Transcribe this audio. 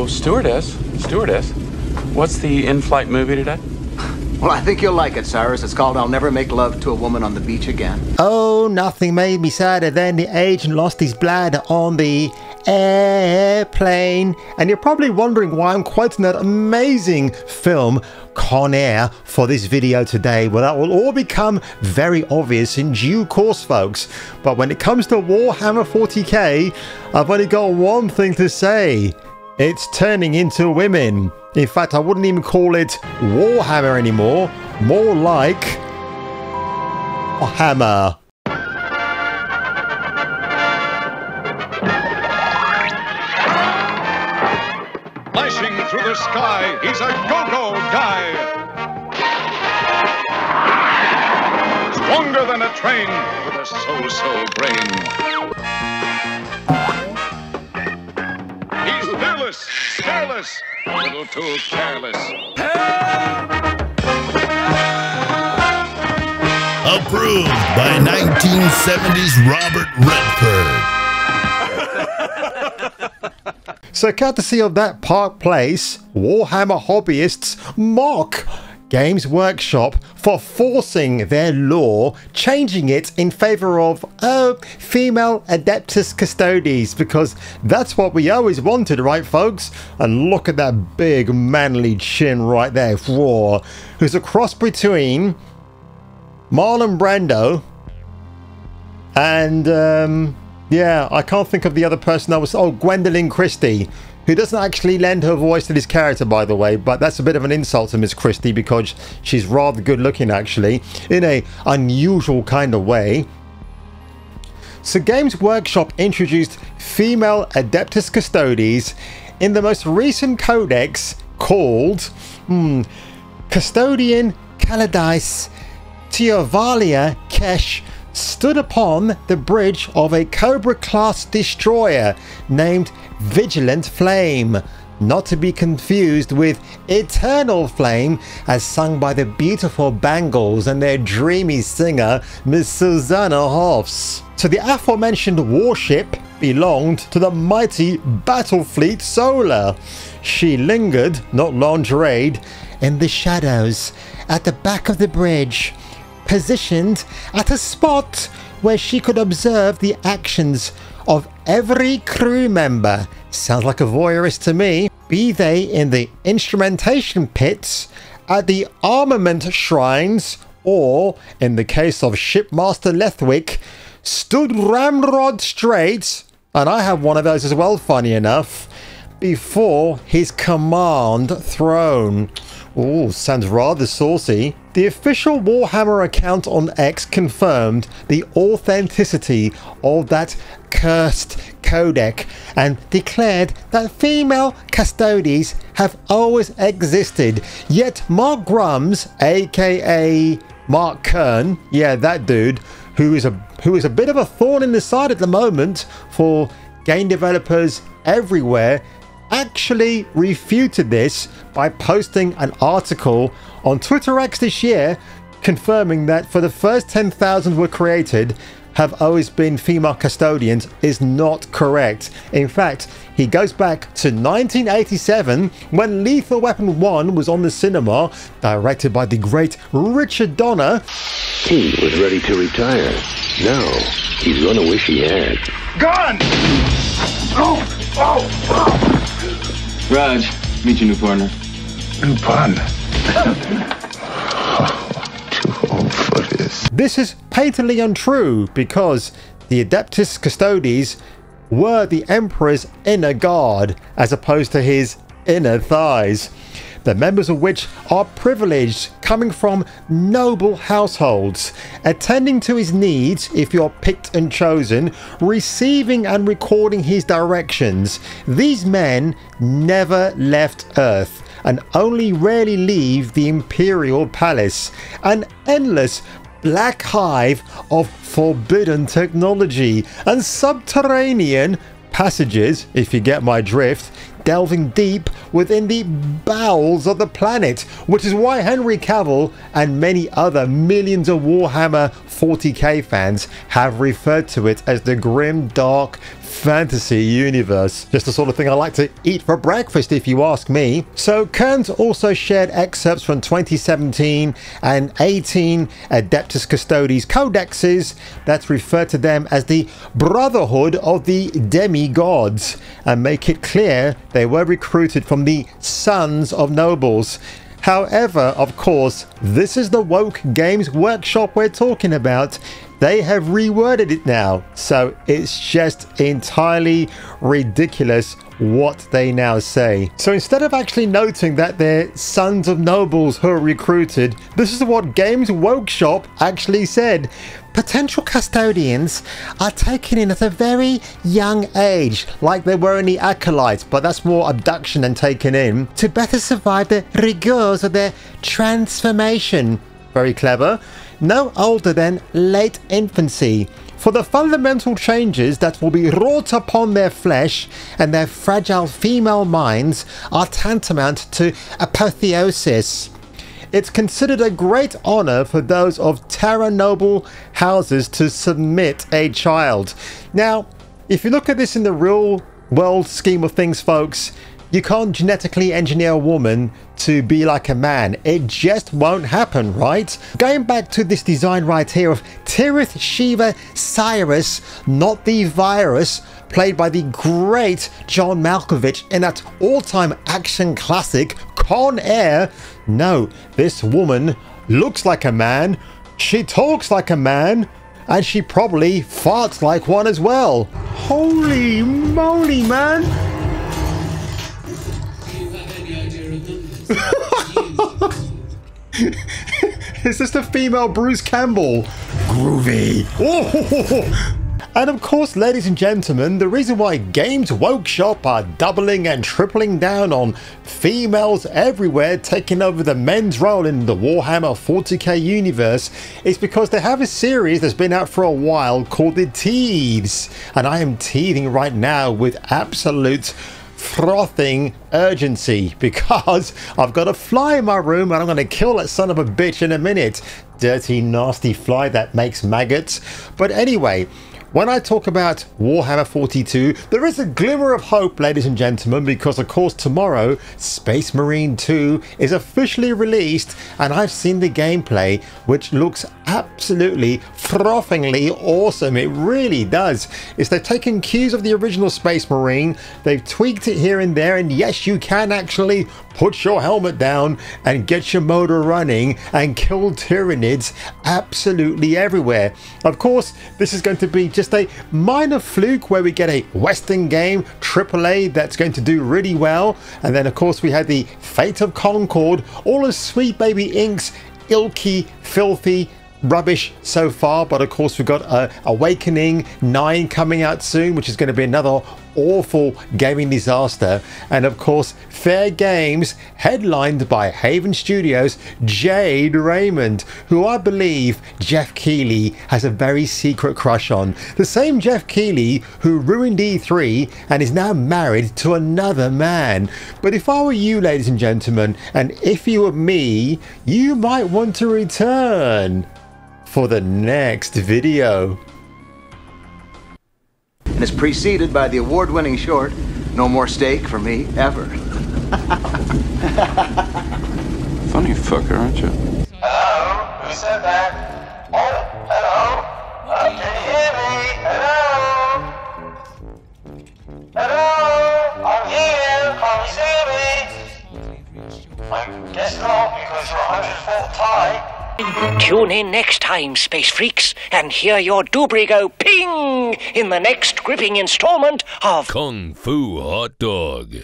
Stewardess, what's the in-flight movie today? Well, I think you'll like it, Cyrus. It's called I'll Never Make Love to a Woman on the Beach Again. Oh, nothing made me sadder than the agent lost his bladder on the airplane. And you're probably wondering why I'm quoting that amazing film Con Air for this video today. Well, that will all become very obvious in due course, folks. But when it comes to Warhammer 40K, I've only got one thing to say. It's turning into women. In fact, I wouldn't even call it Warhammer anymore. More like a hammer. Flashing through the sky, he's a go-go guy. Stronger than a train with a so-so brain. He's fearless, careless, a little too careless. Approved by 1970s Robert Redford. So courtesy of that Park Place, Warhammer hobbyists mock Games Workshop for forcing their lore, changing it in favor of female Adeptus Custodes, because that's what we always wanted, right folks? And look at that big manly chin right there, Raw, who's a cross between Marlon Brando and yeah, I can't think of the other person that was, oh, Gwendolyn Christie, who doesn't actually lend her voice to this character, by the way, but that's a bit of an insult to Miss Christie because she's rather good looking, actually, in a unusual kind of way. So Games Workshop introduced female Adeptus Custodes in the most recent codex called Custodian Caladice Teovalia Kesh stood upon the bridge of a Cobra-class destroyer named Vigilant Flame, not to be confused with Eternal Flame as sung by the beautiful Bangles and their dreamy singer Miss Susanna Hoffs. So the aforementioned warship belonged to the mighty Battlefleet Solar. She lingered, not lingeried, in the shadows at the back of the bridge, positioned at a spot where she could observe the actions of every crew member. Sounds like a voyeurist to me. Be they in the instrumentation pits, at the armament shrines, or, in the case of Shipmaster Lethwick, stood ramrod straight, and I have one of those as well, funny enough, before his command throne. Oh, sounds rather saucy. The official Warhammer account on X confirmed the authenticity of that cursed codec and declared that female Custodes have always existed. Yet Mark Grums, aka Mark Kern, yeah, that dude, who is a bit of a thorn in the side at the moment for game developers everywhere, actually refuted this by posting an article on Twitter X this year confirming that for the first 10,000 were created have always been female custodians is not correct. In fact, he goes back to 1987 when Lethal Weapon 1 was on the cinema, directed by the great Richard Donner. He was ready to retire. Now he's gonna wish he had. Gun! Oh! Oh! Oh! Raj, meet your new partner. New partner? Too old for this. This is patently untrue because the Adeptus Custodes were the Emperor's inner guard as opposed to his inner thighs, the members of which are privileged, coming from noble households, attending to his needs if you're picked and chosen, receiving and recording his directions. These men never left Earth and only rarely leave the Imperial Palace, an endless black hive of forbidden technology and subterranean passages, if you get my drift, delving deep within the bowels of the planet, which is why Henry Cavill and many other millions of Warhammer 40K fans have referred to it as the grim, dark fantasy universe. Just the sort of thing I like to eat for breakfast, if you ask me. So Kearns also shared excerpts from 2017 and 18 Adeptus Custodes codexes that refer to them as the Brotherhood of the Demigods and make it clear they were recruited from the Sons of Nobles. However, of course, this is the woke games workshop we're talking about. They have reworded it now, so it's just entirely ridiculous what they now say. So instead of actually noting that they're sons of nobles who are recruited, this is what Games Workshop actually said. Potential custodians are taken in at a very young age, like they were in the Acolytes, but that's more abduction than taken in, to better survive the rigors of their transformation. Very clever. No older than late infancy, for the fundamental changes that will be wrought upon their flesh and their fragile female minds are tantamount to apotheosis. It's considered a great honor for those of Terra noble houses to submit a child. Now, if you look at this in the real world scheme of things, folks, you can't genetically engineer a woman to be like a man. It just won't happen, right? Going back to this design right here of Tirith Shiva Cyrus, not the virus, played by the great John Malkovich in that all-time action classic Con Air. No, this woman looks like a man, she talks like a man, and she probably farts like one as well. Holy moly, man! Is this the female Bruce Campbell? Groovy. Oh. And of course, ladies and gentlemen, the reason why Games Workshop are doubling and tripling down on females everywhere taking over the men's role in the Warhammer 40K universe is because they have a series that's been out for a while called the Teeths, and I am teething right now with absolute frothing urgency because I've got a fly in my room and I'm going to kill that son of a bitch in a minute. Dirty, nasty fly that makes maggots. But anyway, when I talk about Warhammer 42, there is a glimmer of hope, ladies and gentlemen, because of course tomorrow Space Marine 2 is officially released and I've seen the gameplay, which looks absolutely frothingly awesome. It really does. They've taken cues of the original Space Marine, they've tweaked it here and there, and yes, you can actually put your helmet down and get your motor running and kill Tyranids absolutely everywhere. Of course, this is going to be just a minor fluke where we get a Western game AAA that's going to do really well, and then of course we had the Fate of Concord, all of Sweet Baby Inc.'s ilky, filthy rubbish so far, but of course we've got Awakening 9 coming out soon, which is going to be another awful gaming disaster, and of course Fair Games, headlined by Haven Studios' Jade Raymond, who I believe Jeff Keighley has a very secret crush on. The same Jeff Keighley who ruined E3 and is now married to another man. But if I were you, ladies and gentlemen, and if you were me, you might want to return for the next video. And is preceded by the award-winning short, No More Steak for Me, Ever. Funny fucker, aren't you? Hello? Who said that? Oh, hello? Can you hear me? Hello? Hello? I'm here. Can you see me? I guess not, because you're 100 foot high. Tune in next time, Space Freaks, and hear your doobry go ping in the next gripping installment of Kung Fu Hot Dog.